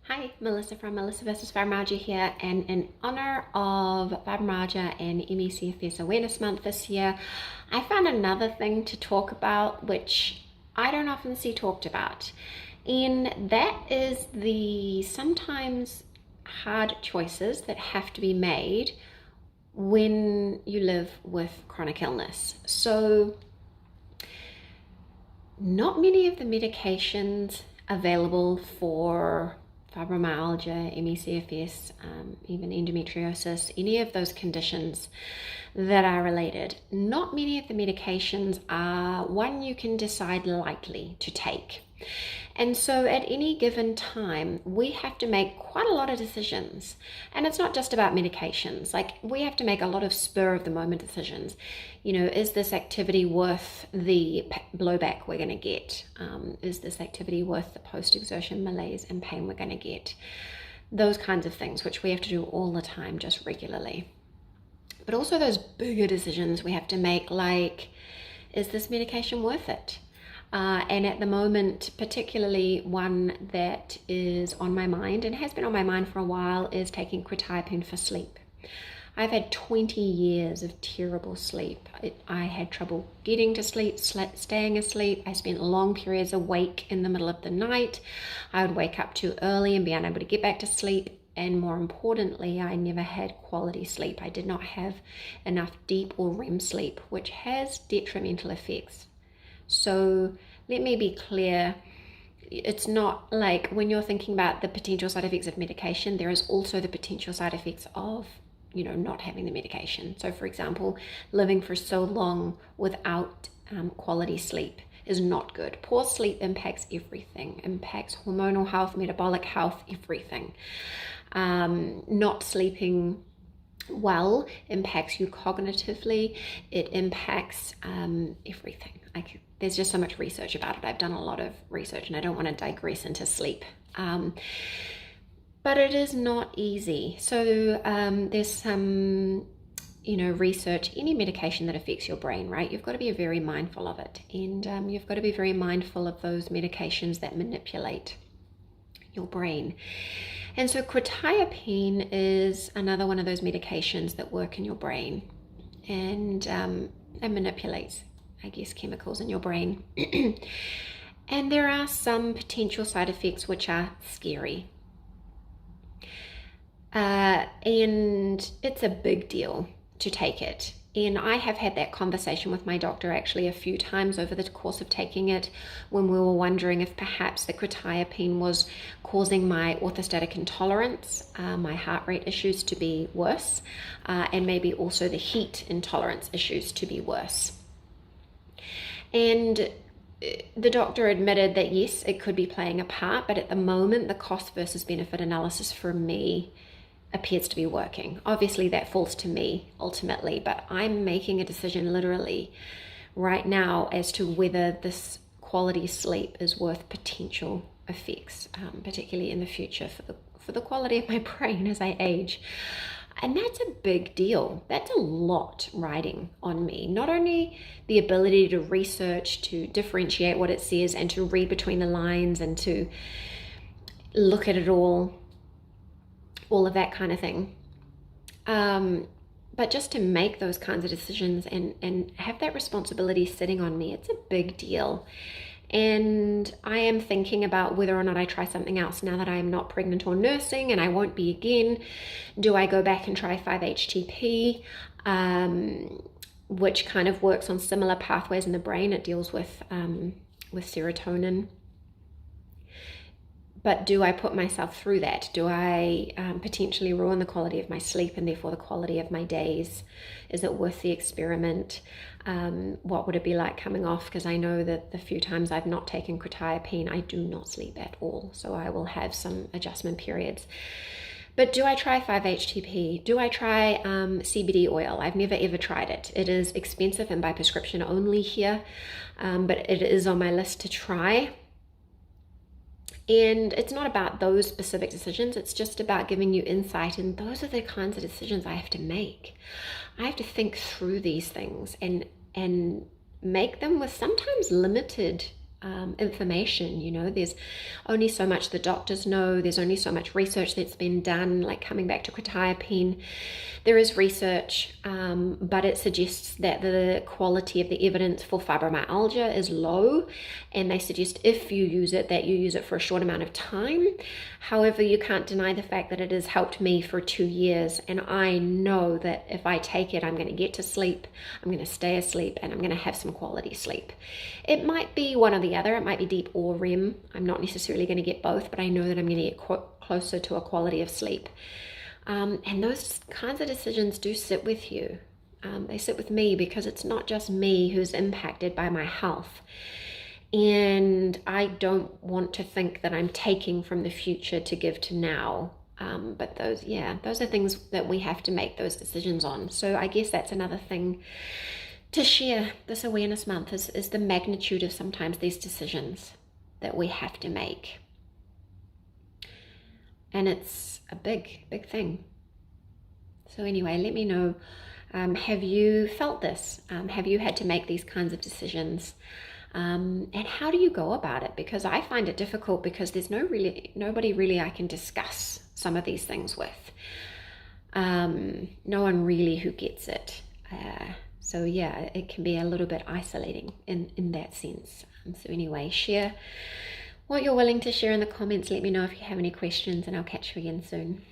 Hi, Melissa from Melissa vs. Fibromyalgia here, and in honor of Fibromyalgia and ME CFS Awareness Month this year, I found another thing to talk about which I don't often see talked about, and that is the sometimes hard choices that have to be made when you live with chronic illness. So not many of the medications available for fibromyalgia, ME/CFS, even endometriosis, any of those conditions that are related, not many of the medications are one you can decide lightly to take. And so at any given time, we have to make quite a lot of decisions. And it's not just about medications. Like, we have to make a lot of spur of the moment decisions. You know, is this activity worth the blowback we're going to get? Is this activity worth the post-exertion malaise and pain we're going to get? Those kinds of things, which we have to do all the time, just regularly. But also those bigger decisions we have to make, like, is this medication worth it? And at the moment, particularly one that is on my mind and has been on my mind for a while is taking quetiapine for sleep. I've had 20 years of terrible sleep. I had trouble getting to sleep, staying asleep. I spent long periods awake in the middle of the night. I would wake up too early and be unable to get back to sleep. And more importantly, I never had quality sleep. I did not have enough deep or REM sleep, which has detrimental effects. So let me be clear, it's not like when you're thinking about the potential side effects of medication, there is also the potential side effects of, not having the medication. So for example, living for so long without quality sleep is not good. Poor sleep impacts everything, impacts hormonal health, metabolic health, everything. Not sleeping well impacts you cognitively. It impacts everything. There's just so much research about it. I've done a lot of research and I don't want to digress into sleep. But it is not easy. So there's some, research, any medication that affects your brain, right? You've got to be very mindful of it. And you've got to be very mindful of those medications that manipulate your brain. And so quetiapine is another one of those medications that work in your brain and manipulates, chemicals in your brain. And there are some potential side effects which are scary. And it's a big deal to take it. And I have had that conversation with my doctor actually a few times over the course of taking it, when we were wondering if perhaps the quetiapine was causing my orthostatic intolerance, my heart rate issues to be worse, and maybe also the heat intolerance issues to be worse. And the doctor admitted that yes, it could be playing a part, but at the moment, the cost versus benefit analysis for me appears to be working. Obviously that falls to me ultimately, but I'm making a decision literally right now as to whether this quality sleep is worth potential effects, particularly in the future for the quality of my brain as I age. And that's a big deal. That's a lot riding on me. Not only the ability to research, to differentiate what it says and to read between the lines and to look at it all of that kind of thing. But just to make those kinds of decisions and have that responsibility sitting on me, it's a big deal. And I am thinking about whether or not I try something else now that I am not pregnant or nursing, and I won't be again. Do I go back and try 5-HTP, which kind of works on similar pathways in the brain? It deals with serotonin. But do I put myself through that? Do I potentially ruin the quality of my sleep and therefore the quality of my days? Is it worth the experiment? What would it be like coming off? Because I know that the few times I've not taken quetiapine, I do not sleep at all. So I will have some adjustment periods. But do I try 5-HTP? Do I try CBD oil? I've never ever tried it. It is expensive and by prescription only here, but it is on my list to try. And it's not about those specific decisions, it's just about giving you insight, and those are the kinds of decisions I have to make. I have to think through these things and make them with sometimes limited information. You know, there's only so much the doctors know. There's only so much research that's been done. Like coming back to quetiapine, there is research, but it suggests that the quality of the evidence for fibromyalgia is low, and they suggest if you use it, that you use it for a short amount of time. However, you can't deny the fact that it has helped me for 2 years, and I know that if I take it, I'm going to get to sleep, I'm going to stay asleep, and I'm going to have some quality sleep. It might be one or the other. It might be deep or REM. I'm not necessarily going to get both, but I know that I'm going to get closer to a quality of sleep. And those kinds of decisions do sit with you. They sit with me because it's not just me who's impacted by my health. And I don't want to think that I'm taking from the future to give to now. But those are things that we have to make those decisions on. So I guess that's another thing to share this awareness month is the magnitude of sometimes these decisions that we have to make. And it's a big, big thing. So anyway, let me know, have you felt this? Have you had to make these kinds of decisions? And how do you go about it? Because I find it difficult because there's nobody really I can discuss some of these things with. No one really who gets it. So yeah, it can be a little bit isolating in that sense. So anyway, share what you're willing to share in the comments. Let me know if you have any questions, and I'll catch you again soon.